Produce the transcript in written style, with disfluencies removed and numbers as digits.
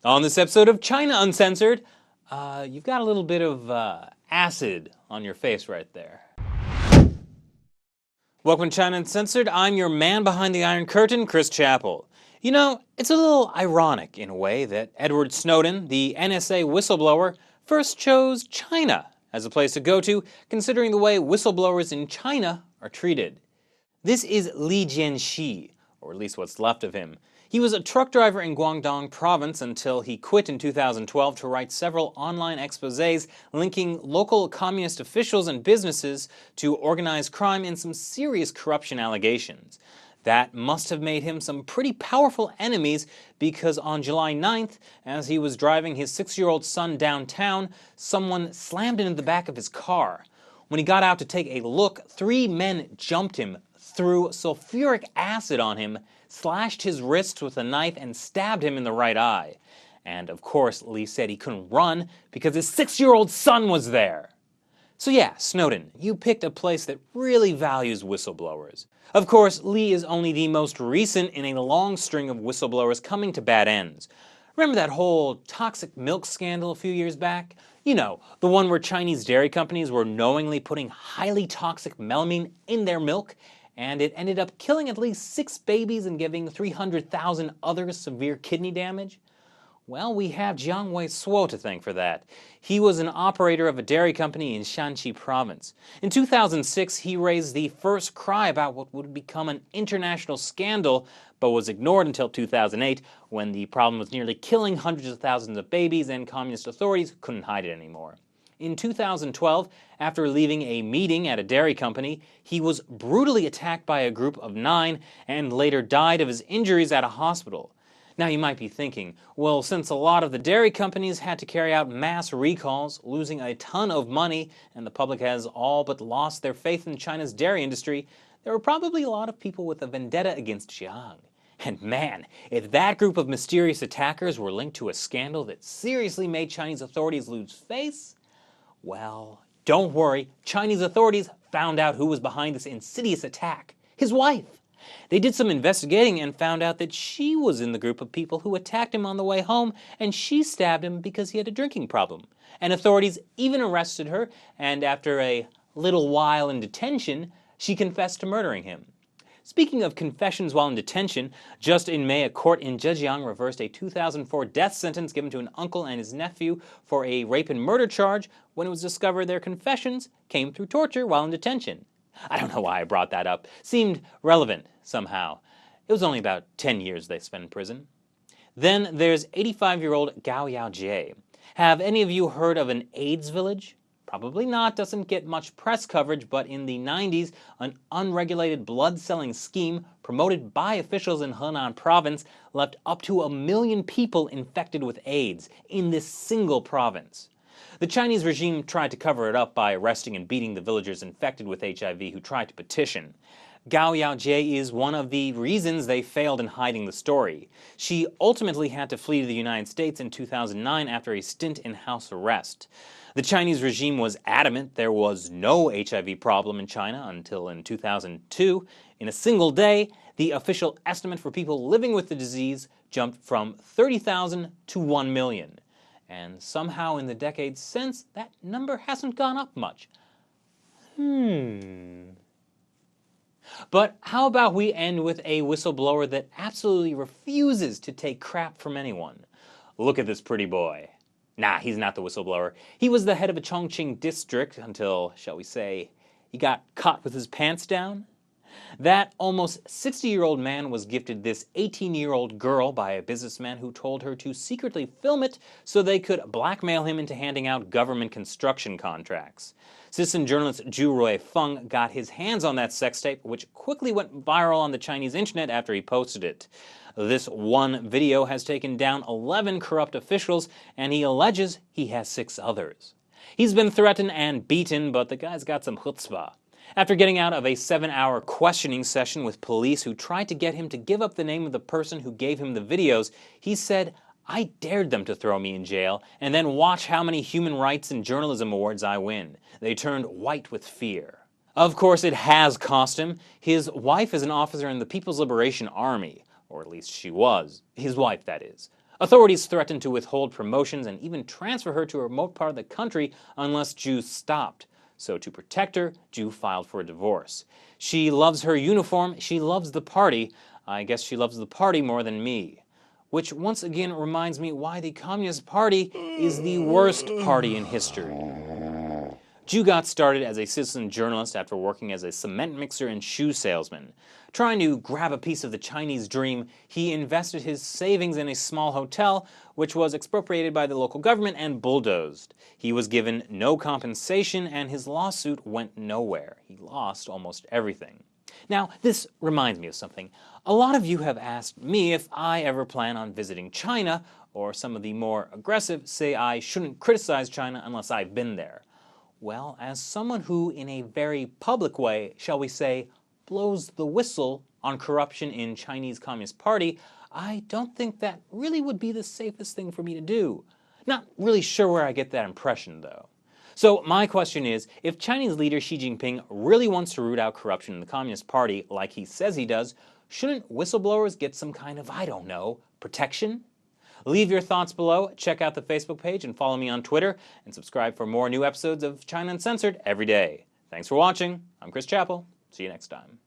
On this episode of China Uncensored, you've got a little bit of acid on your face right there. Welcome to China Uncensored. I'm your man behind the Iron Curtain, Chris Chappell. You know, it's a little ironic in a way that Edward Snowden, the NSA whistleblower, first chose China as a place to go to, considering the way whistleblowers in China are treated. This is Li Jianxi, or at least what's left of him. He was a truck driver in Guangdong province until he quit in 2012 to write several online exposés linking local communist officials and businesses to organized crime and some serious corruption allegations. That must have made him some pretty powerful enemies because on July 9th, as he was driving his 6-year-old son downtown, someone slammed into the back of his car. When he got out to take a look, 3 men jumped him, threw sulfuric acid on him, slashed his wrists with a knife, and stabbed him in the right eye. And of course, Lee said he couldn't run because his 6-year-old son was there. So yeah, Snowden, you picked a place that really values whistleblowers. Of course, Lee is only the most recent in a long string of whistleblowers coming to bad ends. Remember that whole toxic milk scandal a few years back? You know, the one where Chinese dairy companies were knowingly putting highly toxic melamine in their milk, and it ended up killing at least 6 babies and giving 300,000 others severe kidney damage? Well, we have Jiang Wei-suo to thank for that. He was an operator of a dairy company in Shanxi province. In 2006, he raised the first cry about what would become an international scandal, but was ignored until 2008, when the problem was nearly killing hundreds of thousands of babies and communist authorities couldn't hide it anymore. In 2012, after leaving a meeting at a dairy company, he was brutally attacked by a group of 9 and later died of his injuries at a hospital. Now you might be thinking, well, since a lot of the dairy companies had to carry out mass recalls, losing a ton of money, and the public has all but lost their faith in China's dairy industry, there were probably a lot of people with a vendetta against Jiang. And man, if that group of mysterious attackers were linked to a scandal that seriously made Chinese authorities lose face, well, don't worry, Chinese authorities found out who was behind this insidious attack: his wife. They did some investigating and found out that she was in the group of people who attacked him on the way home, and she stabbed him because he had a drinking problem. And authorities even arrested her, and after a little while in detention, she confessed to murdering him. Speaking of confessions while in detention, just in May, a court in Zhejiang reversed a 2004 death sentence given to an uncle and his nephew for a rape and murder charge when it was discovered their confessions came through torture while in detention. I don't know why I brought that up. Seemed relevant somehow. It was only about 10 years they spent in prison. Then there's 85-year-old Gao Yaojie. Have any of you heard of an AIDS village? Probably not, doesn't get much press coverage, but in the 90s, an unregulated blood-selling scheme promoted by officials in Henan province left up to 1 million people infected with AIDS in this single province. The Chinese regime tried to cover it up by arresting and beating the villagers infected with HIV who tried to petition. Gao Yaojie is one of the reasons they failed in hiding the story. She ultimately had to flee to the United States in 2009 after a stint in house arrest. The Chinese regime was adamant there was no HIV problem in China until in 2002. In a single day, the official estimate for people living with the disease jumped from 30,000 to 1 million. And somehow in the decades since, that number hasn't gone up much. But how about we end with a whistleblower that absolutely refuses to take crap from anyone? Look at this pretty boy. Nah, he's not the whistleblower. He was the head of a Chongqing district until, shall we say, he got caught with his pants down. That almost 60-year-old man was gifted this 18-year-old girl by a businessman who told her to secretly film it so they could blackmail him into handing out government construction contracts. Citizen journalist Zhu Ruifeng got his hands on that sex tape, which quickly went viral on the Chinese internet after he posted it. This one video has taken down 11 corrupt officials, and he alleges he has 6 others. He's been threatened and beaten, but the guy's got some chutzpah. After getting out of a 7-hour questioning session with police who tried to get him to give up the name of the person who gave him the videos, he said, "I dared them to throw me in jail, and then watch how many human rights and journalism awards I win. They turned white with fear." Of course, it has cost him. His wife is an officer in the People's Liberation Army, or at least she was. His wife, that is. Authorities threatened to withhold promotions and even transfer her to a remote part of the country unless Zhu stopped. So to protect her, Zhu filed for a divorce. She loves her uniform, she loves the party. I guess she loves the party more than me. Which once again reminds me why the Communist Party is the worst party in history. Zhu got started as a citizen journalist after working as a cement mixer and shoe salesman. Trying to grab a piece of the Chinese dream, he invested his savings in a small hotel, which was expropriated by the local government and bulldozed. He was given no compensation, and his lawsuit went nowhere. He lost almost everything. Now, this reminds me of something. A lot of you have asked me if I ever plan on visiting China, or some of the more aggressive say I shouldn't criticize China unless I've been there. Well, as someone who, in a very public way, shall we say, blows the whistle on corruption in Chinese Communist Party, I don't think that really would be the safest thing for me to do. Not really sure where I get that impression, though. So my question is, if Chinese leader Xi Jinping really wants to root out corruption in the Communist Party like he says he does, shouldn't whistleblowers get some kind of, I don't know, protection? Leave your thoughts below, check out the Facebook page, and follow me on Twitter, and subscribe for more new episodes of China Uncensored every day. Thanks for watching. I'm Chris Chappell. See you next time.